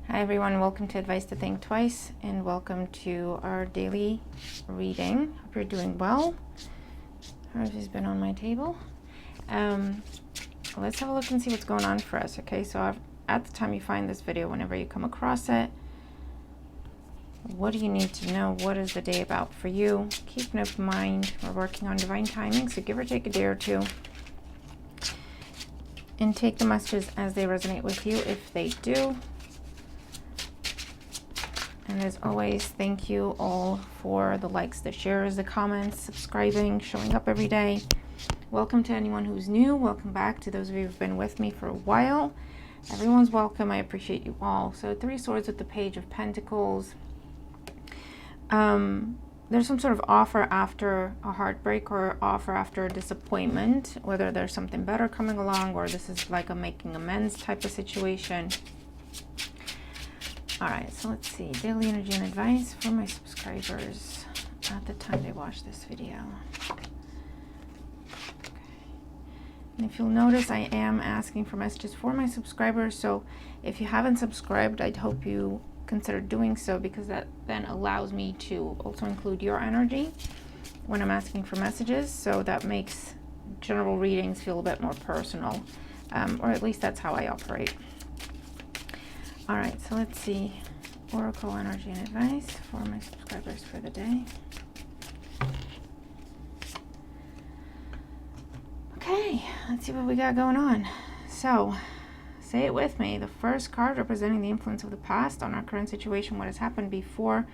Hi everyone, welcome to Advice to Think Twice and welcome to our daily reading. Hope you're doing well. Hers has been on my table. Let's have a look and see what's going on for us, okay? So at the time you find this video, whenever you come across it, what do you need to know? What is the day about for you? Keep an open mind. We're working on divine timing, so give or take a day or two. And take the messages as they resonate with you, if they do. And as always, thank you all for the likes, the shares, the comments, subscribing, showing up every day. Welcome to anyone who's new. Welcome back to those of you who've been with me for a while. Everyone's welcome. I appreciate you all. So 3 swords with the Page of Pentacles. There's some sort of offer after a heartbreak or offer after a disappointment, whether there's something better coming along or this is like a making amends type of situation. All right, so let's see. Daily energy and advice for my subscribers at the time they watch this video. Okay. And if you'll notice, I am asking for messages for my subscribers. So if you haven't subscribed, I'd hope you consider doing so, because that then allows me to also include your energy when I'm asking for messages. So that makes general readings feel a bit more personal, or at least that's how I operate. All right, so let's see. Oracle energy and advice for my subscribers for the day. Okay, let's see what we got going on. So, say it with me. The first card representing the influence of the past on our current situation, what has happened before,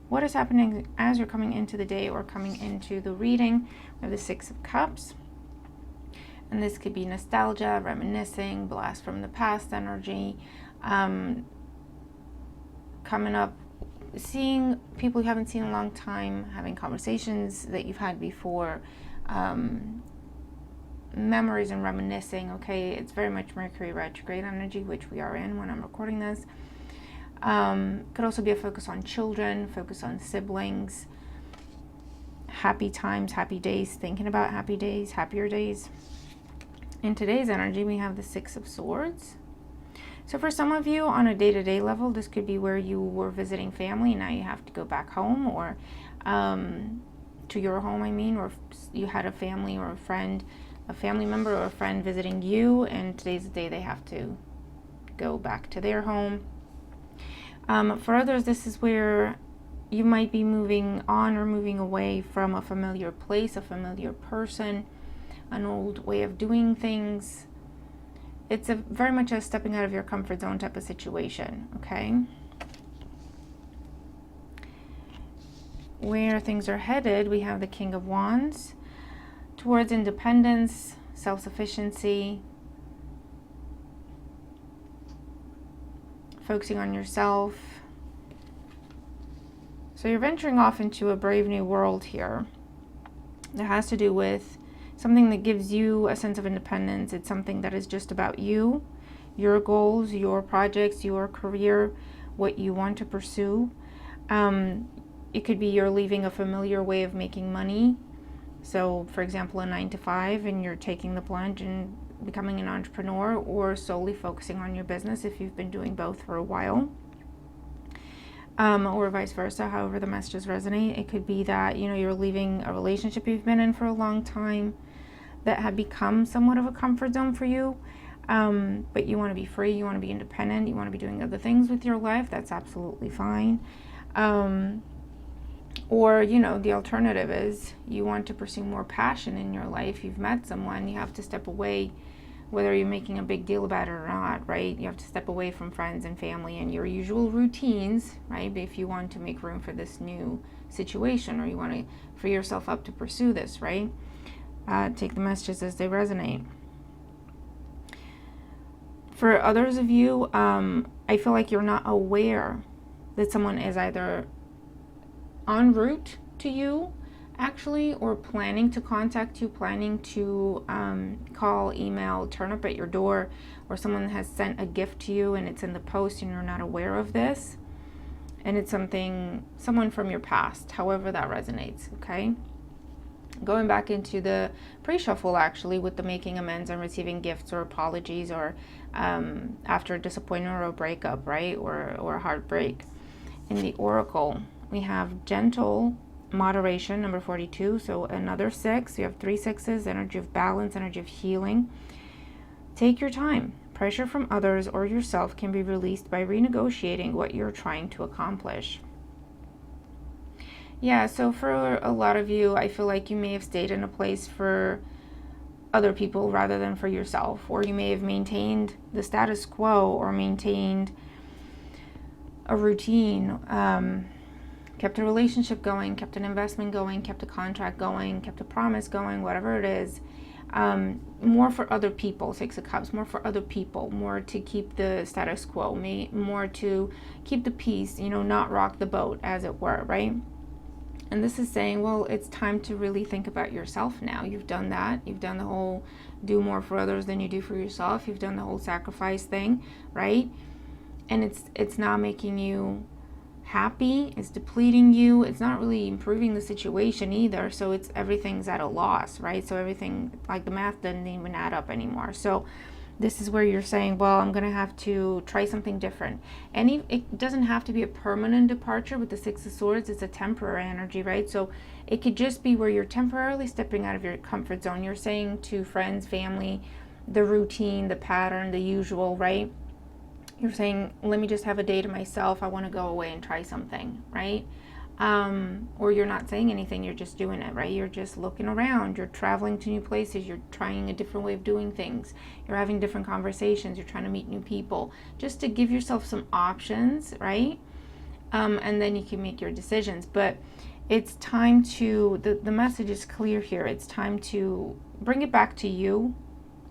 what is happening as you're coming into the day or coming into the reading. We have the 6 of Cups. And this could be nostalgia, reminiscing, blast from the past energy. Coming up, seeing people you haven't seen in a long time, having conversations that you've had before, memories and reminiscing. Okay, it's very much Mercury retrograde energy, which we are in when I'm recording this. Could also be a focus on children, focus on siblings, happy times, happy days, thinking about happy days, happier days. In today's energy, we have the 6 of Swords. So for some of you on a day-to-day level, this could be where you were visiting family and now you have to go back home, or to your home, I mean, or you had a family or a friend, a family member or a friend visiting you, and today's the day they have to go back to their home. For others, this is where you might be moving on or moving away from a familiar place, a familiar person, an old way of doing things. It's very much a stepping out of your comfort zone type of situation, okay? Where things are headed, we have the King of Wands. Towards independence, self-sufficiency, focusing on yourself. So you're venturing off into a brave new world here that has to do with something that gives you a sense of independence. It's something that is just about you, your goals, your projects, your career, what you want to pursue. It could be you're leaving a familiar way of making money. So, for example, a 9-to-5, and you're taking the plunge and becoming an entrepreneur, or solely focusing on your business if you've been doing both for a while. Or vice versa, however the messages resonate. It could be that, you're leaving a relationship you've been in for a long time that had become somewhat of a comfort zone for you, but you want to be free, you want to be independent, you want to be doing other things with your life. That's absolutely fine. Or, the alternative is you want to pursue more passion in your life. You've met someone, you have to step away, whether you're making a big deal about it or not, right? You have to step away from friends and family and your usual routines, right? If you want to make room for this new situation, or you want to free yourself up to pursue this, right? Take the messages as they resonate. For others of you, I feel like you're not aware that someone is either en route to you, actually, or planning to contact you, planning to call, email, turn up at your door, or someone has sent a gift to you and it's in the post and you're not aware of this. And it's someone from your past, however that resonates, okay? Going back into the pre-shuffle, actually, with the making amends and receiving gifts or apologies, or after a disappointment or a breakup, right, or a heartbreak. In the oracle, we have gentle moderation, number 42. So another 6. You have 3 6s, energy of balance, energy of healing. Take your time. Pressure from others or yourself can be released by renegotiating what you're trying to accomplish. Yeah, so for a lot of you, I feel like you may have stayed in a place for other people rather than for yourself, or you may have maintained the status quo or maintained a routine, kept a relationship going, kept an investment going, kept a contract going, kept a promise going, whatever it is. More for other people, 6 of Cups, more for other people, more to keep the status quo, more to keep the peace, not rock the boat, as it were, right? And this is saying, well, it's time to really think about yourself now. You've done that. You've done the whole do more for others than you do for yourself. You've done the whole sacrifice thing, right? And it's not making you happy. It's depleting you. It's not really improving the situation either. So everything's at a loss, right? So everything, like the math doesn't even add up anymore. So this is where you're saying, well, I'm going to have to try something different. And it doesn't have to be a permanent departure with the 6 of Swords. It's a temporary energy, right? So it could just be where you're temporarily stepping out of your comfort zone. You're saying to friends, family, the routine, the pattern, the usual, right? You're saying, let me just have a day to myself. I want to go away and try something, right? Or you're not saying anything, you're just doing it, right? You're just looking around, you're traveling to new places, you're trying a different way of doing things, you're having different conversations, you're trying to meet new people, just to give yourself some options, right? And then you can make your decisions. But it's time to, the message is clear here, it's time to bring it back to you,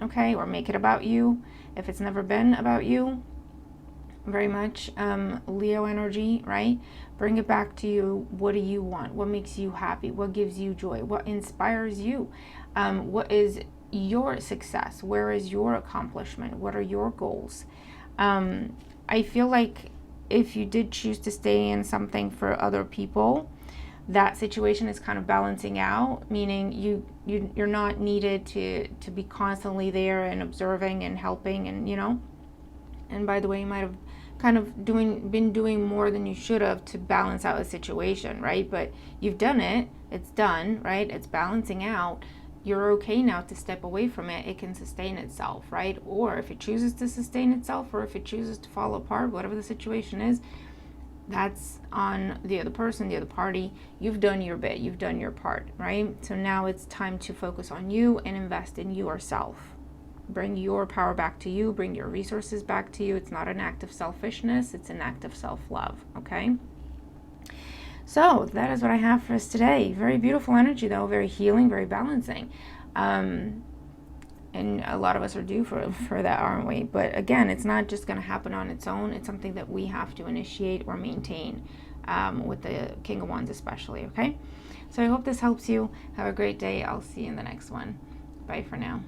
okay? Or make it about you, if it's never been about you. Very much Leo energy, right? Bring it back to you. What do you want? What makes you happy? What gives you joy? What inspires you? What is your success? Where is your accomplishment? What are your goals? I feel like if you did choose to stay in something for other people, that situation is kind of balancing out, meaning you're not needed to be constantly there and observing and helping, and and by the way, you might have kind of been doing more than you should have to balance out a situation, right? But you've done it, it's done, right? It's balancing out. You're okay now to step away from it. It can sustain itself, right? Or if it chooses to sustain itself, or if it chooses to fall apart, whatever the situation is, that's on the other person, the other party. You've done your bit, you've done your part, right? So now it's time to focus on you and invest in yourself. Bring your power back to you, bring your resources back to you. It's not an act of selfishness, it's an act of self-love, okay? So that is what I have for us today. Very beautiful energy though, very healing, very balancing. And a lot of us are due for that, aren't we? But again, it's not just going to happen on its own. It's something that we have to initiate or maintain, with the King of Wands especially, okay? So I hope this helps you. Have a great day. I'll see you in the next one. Bye for now.